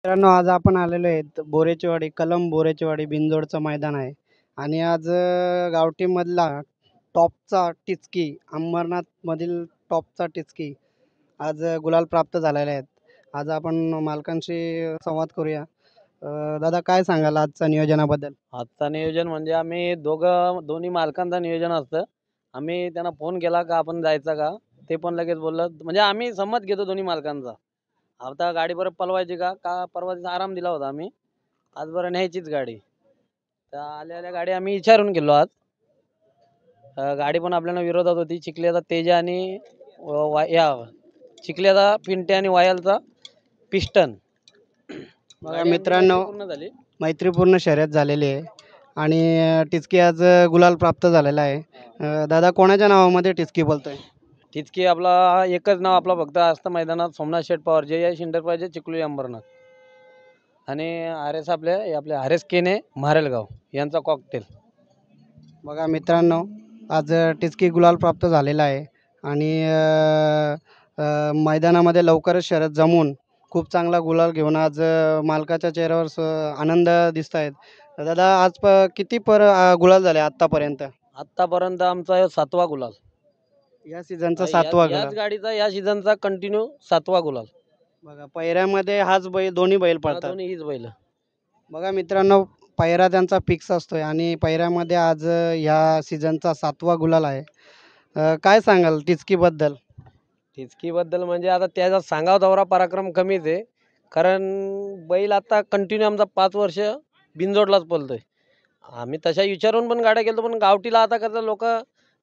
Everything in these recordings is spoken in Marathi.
मित्रांनो, आज आपण आलेलो आहेत बोरेचेवाडी, कलम बोरेचेवाडी बिनजोडचं मैदान आहे. आणि आज गावठीमधला टॉपचा टिचकी, अंबरनाथमधील टॉपचा टिचकी आज गुलाल प्राप्त झालेले आहेत. आज आपण मालकांशी संवाद करूया. दादा, काय सांगाल आजच्या नियोजनाबद्दल? आजचा नियोजन म्हणजे आम्ही दोन्ही मालकांचं नियोजन असतं. आम्ही त्यांना फोन केला का आपण जायचं का? ते पण लगेच बोललं. म्हणजे आम्ही संमत घेतो दोन्ही मालकांचा. आता गाडी बरं पळवायची का? का परवा दिवशी आराम दिला होता आम्ही. आज बरं न्यायचीच गाडी. तर आल्या गाडी आम्ही विचारून गेलो आज. गाडी पण आपल्याला विरोधात होती. चिखल्याचा तेजा आणि चिखल्याचा पिंटे आणि वायलचा पिस्टन. बघा मित्रांनो, पूर्ण झाली. मैत्रीपूर्ण शर्यत झालेली आहे आणि टिचकी आज गुलाल प्राप्त झालेला आहे. दादा, कोणाच्या नावामध्ये टिचकी बोलतोय? तितकी आपला एकच नाव आपला फक्त असतं मैदानात, सोमनाथ शेठ पवार जे या शिंदे चिखली अंबरनाथ. आणि आर एस आपले आर एस केने म्हारेलगाव यांचा कॉकटेल. बघा मित्रांनो, आज टिचकी गुलाल प्राप्त झालेला आहे आणि मैदानामध्ये लवकरच शर्यत जमून खूप चांगला गुलाल घेऊन आज मालकाच्या चेहऱ्यावर आनंद दिसत आहेत. दादा, आज किती गुलाल झाले आत्तापर्यंत? आत्तापर्यंत आमचा हे 7वा गुलाल. या सीझनचा 7वा याच गुलाल. गाडीचा या सीझनचा कंटिन्यू 7वा गुलाल. बघा, पहिऱ्यामध्ये हाच बैल, दोन्ही बैल पळतात. दोन्ही हीच बैल. बघा मित्रांनो, पहिरा त्यांचा फिक्स असतोय आणि पहिऱ्यामध्ये आज ह्या सीझनचा 7वा गुलाल आहे. काय सांगाल टिचकीबद्दल? बद्दल म्हणजे आता त्याचा सांगाव दौरा पराक्रम कमीच आहे. कारण बैल आता कंटिन्यू आमचा 5 वर्ष बिनजोडलाच पळतोय. आम्ही तशा विचारून पण गाड्या गेलो, पण गावठीला आता कसं लोक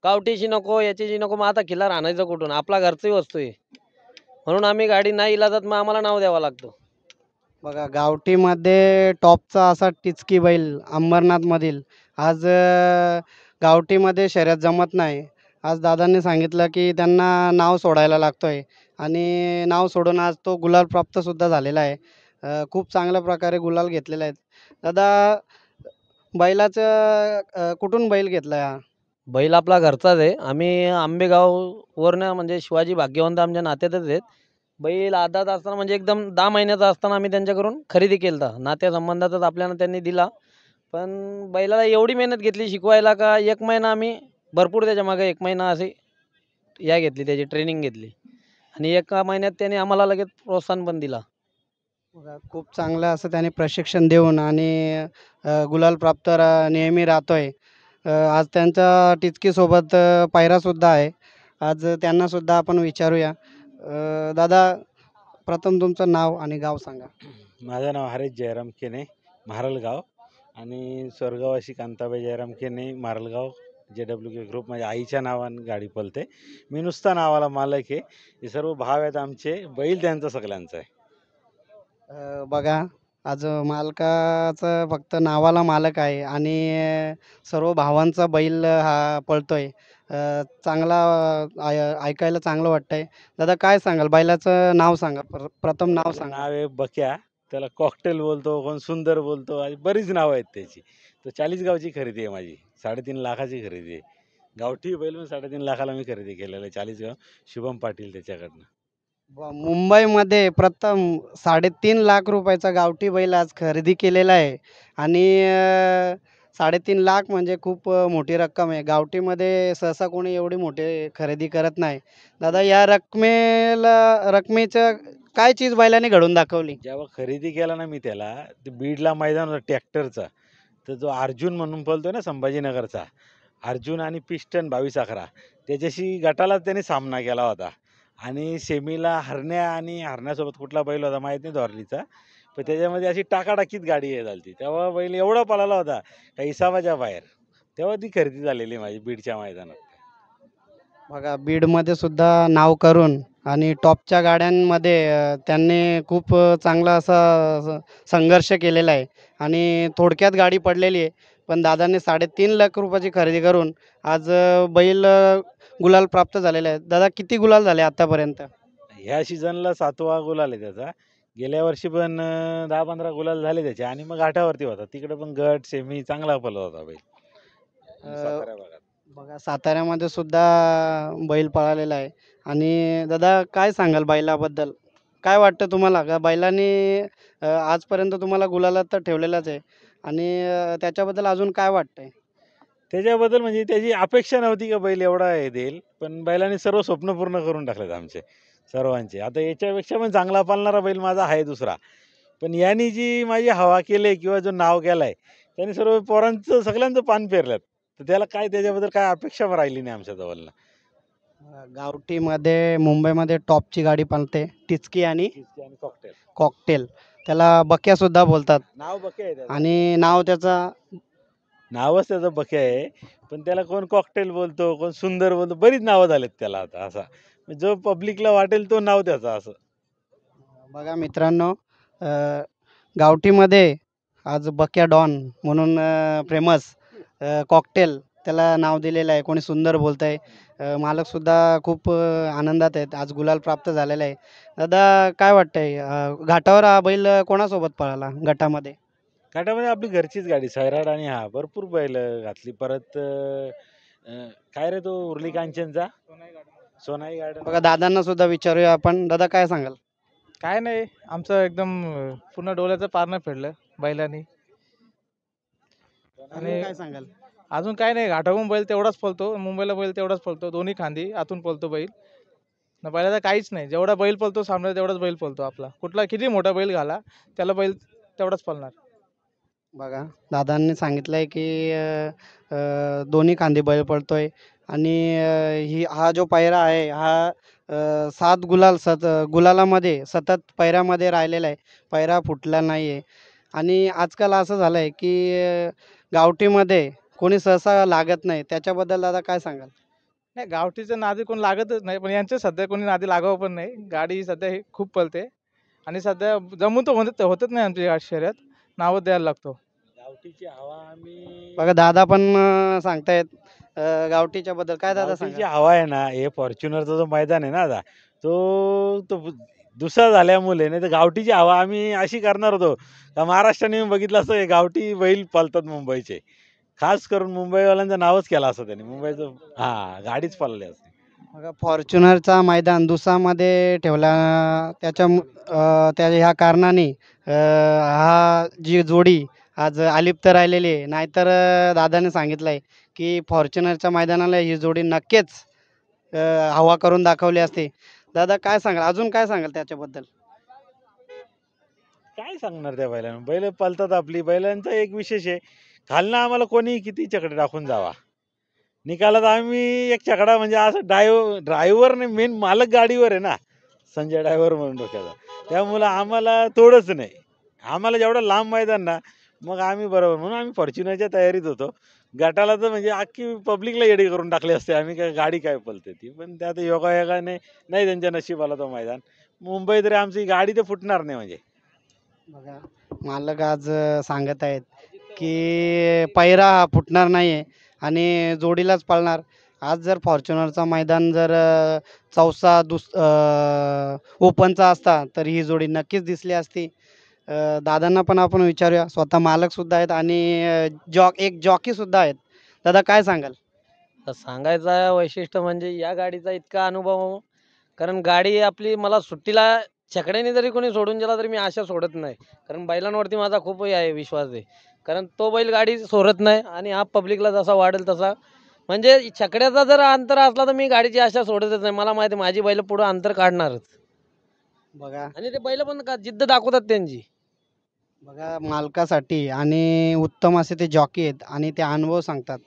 गावठीची नको याचीची नको, मग आता खिल्लार आणायचं कुठून? आपला घरची वस्तू आहे. म्हणून आम्ही गाडी नाही इलाजात मग आम्हाला नाव द्यावं लागतं. बघा, गावठीमध्ये टॉपचा असा टिचकी बैल अंबरनाथमधील आज गावठीमध्ये शर्यत जमत नाही. आज दादांनी सांगितलं की त्यांना नाव सोडायला लागतोय आणि नाव सोडून आज तो गुलाल प्राप्तसुद्धा झालेला आहे. खूप चांगल्या प्रकारे गुलाल घेतलेले आहेत. दादा, बैलाचं कुठून बैल घेतला हा? बैल आपला घरचाच आहे. आम्ही आंबेगाववरनं म्हणजे शिवाजी भाग्यवंत आमच्या नात्यातच आहेत. बैल आदात असताना म्हणजे एकदम 10 महिन्याचा असताना आम्ही त्यांच्याकडून खरेदी केला होता. नात्यासंबंधातच आपल्याला त्यांनी दिला. पण बैलाला एवढी मेहनत घेतली शिकवायला का 1 महिना आम्ही भरपूर त्याच्यामागे 1 महिना अशी घेतली, त्याची ट्रेनिंग घेतली. आणि 1 महिन्यात त्याने आम्हाला लगेच प्रोत्साहन पण दिला. बघा, खूप चांगलं असं त्याने प्रशिक्षण देऊन आणि गुलाल प्राप्त नेहमी राहतोय. आज त्यांच्या टिचकीसोबत पायरासुद्धा आहे. आज त्यांनासुद्धा आपण विचारूया. दादा, प्रथम तुमचं नाव आणि गाव सांगा. माझं नाव हरेश जयराम केने, म्हारलगाव. आणि स्वर्गवासी कांताबाई जयराम केने, म्हारलगाव. JWK ग्रुप माझ्या आईच्या नावाने गाडी पळते. मी नुसता नावाला मालक आहे. हे सर्व भाव आहेत आमचे. बैल त्यांचा सगळ्यांचा आहे. बघा, आज मालकाचं फक्त नावाला मालक आहे आणि सर्व भावांचा बैल हा पळतोय. चांगला ऐकायला चांगलं वाटतंय. दादा, काय सांगाल? बैलाचं नाव सांगा. प्रथम नाव त्याचं सांगा. नाव आहे बक्या. त्याला कॉकटेल बोलतो, कोण सुंदर बोलतो, आणि बरीच नावं आहेत त्याची. तो 40 गावची खरेदी आहे माझी. 3.5 लाखाची खरेदी आहे. गावठी बैल पण 3.5 लाखाला मी खरेदी केलेलं आहे. 40 गाव शुभम पाटील त्याच्याकडनं. मुंबईमध्ये प्रथम 3.5 लाख रुपयाचा गावठी बैल आज खरेदी केलेला आहे आणि 3.5 लाख म्हणजे खूप मोठी रक्कम आहे. गावठीमध्ये सहसा कोणी एवढी मोठी खरेदी करत नाही. दादा, या रकमेचं काय चीज बैलाने घडवून दाखवली? जेव्हा खरेदी केला ना मी त्याला, ते बीडला मैदान होता ट्रॅक्टरचा. तर जो अर्जुन म्हणून बोलतोय ना संभाजीनगरचा, अर्जुन आणि पिस्टन 22-11 त्याच्याशी गटाला त्याने सामना केला होता. आणि सेमीला हरण्यासोबत कुठला बैल होता माहीत नाही, धोरलीचा. पण त्याच्यामध्ये अशी टाकाटाकीत गाडी हे झाली. तेव्हा बैल एवढा पळाला होता का हिसाबाच्या बाहेर. तेव्हा ती खरेदी झालेली माझी बीडच्या मैदानात. बघा, बीडमध्ये सुद्धा नाव करून आणि टॉपच्या गाड्यांमध्ये त्यांनी खूप चांगला असा संघर्ष केलेला आहे आणि थोडक्यात गाडी पडलेली आहे. पण दादांनी 3.5 लाख रुपयाची खरेदी करून आज बैल गुलाल प्राप्त झालेला आहे. दादा, किती गुलाल झाले आतापर्यंत? ह्या सीझनला 7वा गुलाल आहे त्याचा. गेल्या वर्षी पण 10-15 गुलाल झाले त्याचे. आणि मग घाटावरती होता, तिकडे पण गट सेमी चांगला पळत होता बैल. सातारा भागात. बघा, साताऱ्यामध्ये सुद्धा बैल पळालेला आहे. आणि दादा, काय सांगाल बैलाबद्दल? काय वाटतं तुम्हाला का बैलांनी आजपर्यंत तुम्हाला गुलालात तर ठेवलेलाच आहे आणि त्याच्याबद्दल अजून काय वाटतंय? त्याच्याबद्दल म्हणजे त्याची अपेक्षा नव्हती का बैल एवढा हे देईल, पण बैलाने सर्व स्वप्न पूर्ण करून टाकलेत आमचे सर्वांचे. आता याच्यापेक्षा पण चांगला पाळणारा बैल माझा आहे दुसरा. पण यानी जी माझी हवा केली किंवा जो नाव केलाय, त्याने सर्व पोरांचं सगळ्यांचं पान पेरल्यात. तर त्याला काय त्याच्याबद्दल काय अपेक्षा पण राहिली नाही आमच्या जवळनं. गावठीमध्ये मुंबईमध्ये टॉपची गाडी पळते टिचकी आणि किस्ती आणि कॉकटेल. कॉकटेल. त्याला बक्यासुद्धा बोलतात नाव बके आहे त्याचं. आणि नाव त्याचा नावच त्याचं बके आहे. पण त्याला कोण कॉकटेल बोलतो, कोण सुंदर बोलतो. बरीच नावं झालेत त्याला आता असा. जो पब्लिकला वाटेल तो नाव त्याचं असं. बघा मित्रांनो, गावठीमध्ये आज बक्या डॉन म्हणून फेमस कॉकटेल त्याला नाव दिलेलं आहे. कोणी सुंदर बोलत आहे. मालकसुद्धा खूप आनंदात आहेत. आज गुलाल प्राप्त झालेला आहे. दादा काय वाटतंय, घाटावर हा बैल कोणासोबत पळाला गटामध्ये? घाटामध्ये आपली घरचीच गाडी सैराट आणि हा भरपूर बैल घातली. परत काय रे तो उर्ली कांचनचा सोनाई गार्डन. बघा दादांना सुद्धा विचारूया आपण. दादा काय सांगाल? काय नाही, आमचं एकदम पूर्ण डोळ्याचं पारणं फेडलं बैलांनी. आणि काय सांगाल? अजून काय नाही, घाटावरून बैल तेवढाच पळतो, मुंबईला बैल तेवढाच पळतो, दोन्ही खांदी आतून पळतो बैल. न बैलाचा काहीच नाही, जेवढा बैल पळतो सामने तेवढाच बैल पळतो आपला. कुठला किती मोठा बैल घाला त्याला बैल तेवढाच पळणार. बघा दादांनी सांगितलंय की दोन्ही खांदी बैल पळतोय आणि हा जो पायरा आहे हा 7 गुलाल गुलालामध्ये सतत पायऱ्यामध्ये राहिलेला आहे. पायरा फुटला नाही आहे आणि आजकाल असं झालं आहे की गावठीमध्ये कोणी सहसा लागत नाही. त्याच्याबद्दल दादा काय सांगाल? नाही, गावठीचं नादी कोण लागतच नाही, पण यांचे सध्या कोणी नादी लागावं पण नाही. गाडी सध्या ही खूप पळते आणि सध्या जमून तर होतच नाही आमची गाडी शर्यत, नावच द्यायला लागतो. गावठीची हवा आम्ही बघा दादा पण सांगतायत गावठीच्या बद्दल. काय दादा गावठीची सांगाल? हवा आहे ना, हे फॉर्च्युनरचा जो मैदान आहे ना आता, तो दुसरा झाल्यामुळे नाही तर गावठीची हवा आम्ही अशी करणार होतो का महाराष्ट्राने बघितलं असतं हे गावठी बैल पळतात मुंबईचे. खास करून मुंबईवाल्यांचं नावच केलं असतं त्यांनी. मुंबईचं गाडीच पळाली असती. बघा फॉर्च्युनरचा मैदान दुसामध्ये ठेवला त्या ह्या कारणाने हा जी जोडी आज अलिप्त राहिलेली आहे. नाहीतर दादाने सांगितलं आहे की फॉर्च्युनरच्या मैदानाला ही जोडी नक्कीच अ, हवा करून दाखवली असते. दादा काय सांगाल, अजून काय सांगाल त्याच्याबद्दल? काय सांगणार त्या बैलांना? बैल पळतात आपली. बैलांचा एक विशेष आहे, खालनं आम्हाला कोणी किती चकडे टाकून जावा. निकालात आम्ही एक चकडा म्हणजे असं ड्रायव्हर नाही, मेन मालक गाडीवर आहे ना, संजय ड्रायव्हर म्हणून डोक्याचा. त्यामुळं आम्हाला तोडच नाही. आम्हाला जेवढं लांब मैदान ना, मग आम्ही बरोबर म्हणून आम्ही फॉर्च्युनरच्या तयारीत होतो. गटाला तर म्हणजे अख्खी पब्लिकला येडी करून टाकली असते आम्ही, काय गाडी काय पळते ती. पण ते आता योगायोगाने नाही त्यांच्या नशिबाला तो मैदान. मुंबई तरी आमची गाडी तर फुटणार नाही म्हणजे. बघा मालक आज सांगत आहेत की पैरा हा फुटणार नाही आहे आणि जोडीलाच पळणार. आज जर फॉर्च्युनरचा मैदान जर चौसा ओपनचा असता तर ही जोडी नक्कीच दिसली असती. दादांना पण आपण विचारूया. स्वतः मालकसुद्धा आहेत आणि एक जॉकीसुद्धा आहेत. दादा काय सांगाल? तर सांगायचं वैशिष्ट्य म्हणजे या गाडीचा इतका अनुभव, कारण गाडी आपली मला सुट्टीला छकड्याने जरी कोणी सोडून गेला तरी मी आशा सोडत नाही. कारण बैलांवरती माझा खूप हे आहे विश्वास आहे. कारण तो बैल गाडी सोडत नाही आणि हा पब्लिकला जसा वाढेल तसा, म्हणजे छकड्याचा जर अंतर असला तर मी गाडीची आशा सोडतच नाही. मला माहिती आहे माझी बैल पुढं अंतर काढणारच बघा आणि ते बैल पण जिद्द दाखवतात त्यांची. बघा मालकासाठी आणि उत्तम असे ते जॉकी आहेत आणि ते अनुभव सांगतात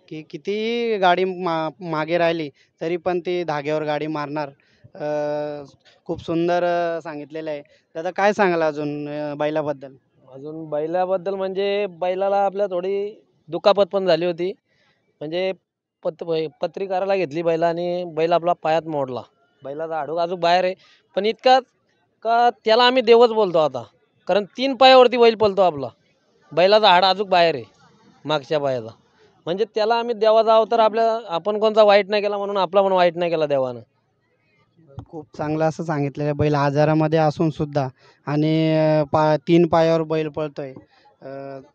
की किती गाडी मागे राहिली तरी पण ती धाग्यावर गाडी मारणार. खूप सुंदर सांगितलेलं आहे. दादा काय सांगाल अजून बैलाबद्दल? अजून बैलाबद्दल म्हणजे बैलाला आपल्या थोडी दुखापत पण झाली होती. म्हणजे पत्री करायला घेतली बैला आणि बैल आपला पायात मोडला. बैलाचा हाडूक अजून बाहेर आहे, पण इतका का त्याला आम्ही देवच बोलतो आता. कारण 3 पायावरती बैल पळतो आपला. बैलाचा हाड अजून बाहेर आहे मागच्या पायाचा. म्हणजे त्याला आम्ही देवाचा अवतार, आपण कोणता वाईट नाही केला म्हणून आपला पण वाईट नाही केला देवानं. खूप चांगलं असं सांगितलेलं आहे. बैल आजारामध्ये असून सुद्धा आणि 3 पायावर बैल पळतोय.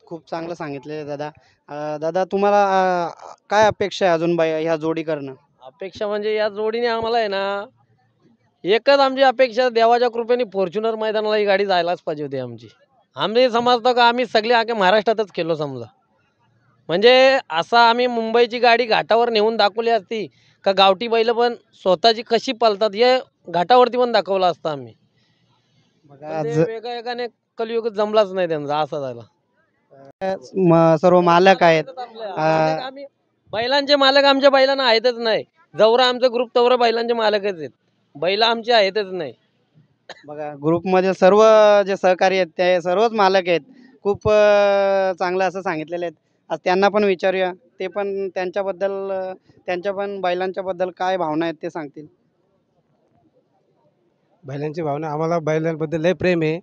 खूप चांगलं सांगितलेलं आहे दादा. दादा तुम्हाला काय अपेक्षा आहे अजून ह्या जोडी करणं? अपेक्षा म्हणजे या जोडीने आम्हाला आहे ना एकच आमची अपेक्षा, देवाच्या कृपेने फॉर्च्युनर मैदानाला ही गाडी जायलाच पाहिजे होती आमची. आम्ही समजतो का आम्ही सगळे अख्ख्या महाराष्ट्रातच खेळलो समजा. म्हणजे असा आम्ही मुंबईची गाडी घाटावर नेऊन दाखवली असती का गावठी बैल पण स्वतःची कशी पळतात हे घाटावरती पण दाखवलं असतं आम्ही. बघा पण आज ते वेगळा एकाने कलियुग जमलाच नाही त्यांचा, असा झाला. सर्व मालक आहेत. मालक आम्ही बैलांचे मालक आमच्या बैलांना आहेतच नाही. जवरा आमचा ग्रुप तवरा बैलांचे मालकच आहेत. बैल आमचे आहेतच नाही. बघा ग्रुपमध्ये सर्व जे सहकारी आहेत ते सर्वच मालक आहेत. खूप चांगलं असं सांगितलेले आहेत. आज त्यांना पण विचारूया, ते पण त्यांच्याबद्दल त्यांच्या पण बैलांच्या बद्दल काय भावना आहेत ते सांगतील. बैलांची भावना, आम्हाला बैलांबद्दल लय प्रेम आहे.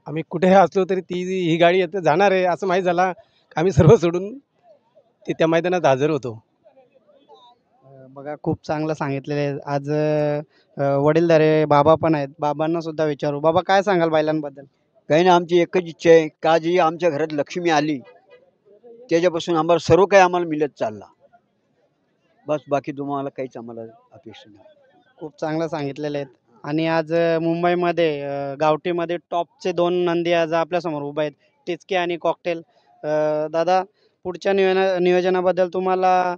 आम्ही कुठेही असलो तरी ही गाडी येते जाणार आहे असं माहीत झाला, आम्ही सर्व सोडून ते त्या मैदानात हजर होतो. बघा खूप चांगलं सांगितलेलं आहे. आज वडीलधारे बाबा पण आहेत. बाबांना सुद्धा विचारू. बाबा काय सांगाल बैलांबद्दल? काही नाही, आमची एकच इच्छा आहे का जी आमच्या घरात लक्ष्मी आली त्याच्यापासून आम्हाला सर्व काही आम्हाला मिळत चालला. बस बाकी तुम्हाला काहीच आम्हाला अपेक्षा नाही. खूप चांगलं सांगितलेले आहेत. आणि आज मुंबईमध्ये गावठीमध्ये टॉपचे 2 नंदी आज आपल्यासमोर उभे आहेत. टिचकी आणि कॉकटेल. दादा पुढच्या नियोजनाबद्दल तुम्हाला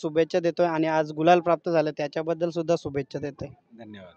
शुभेच्छा देतोय आणि आज गुलाल प्राप्त झाले त्याच्याबद्दल सुद्धा शुभेच्छा देतोय. धन्यवाद.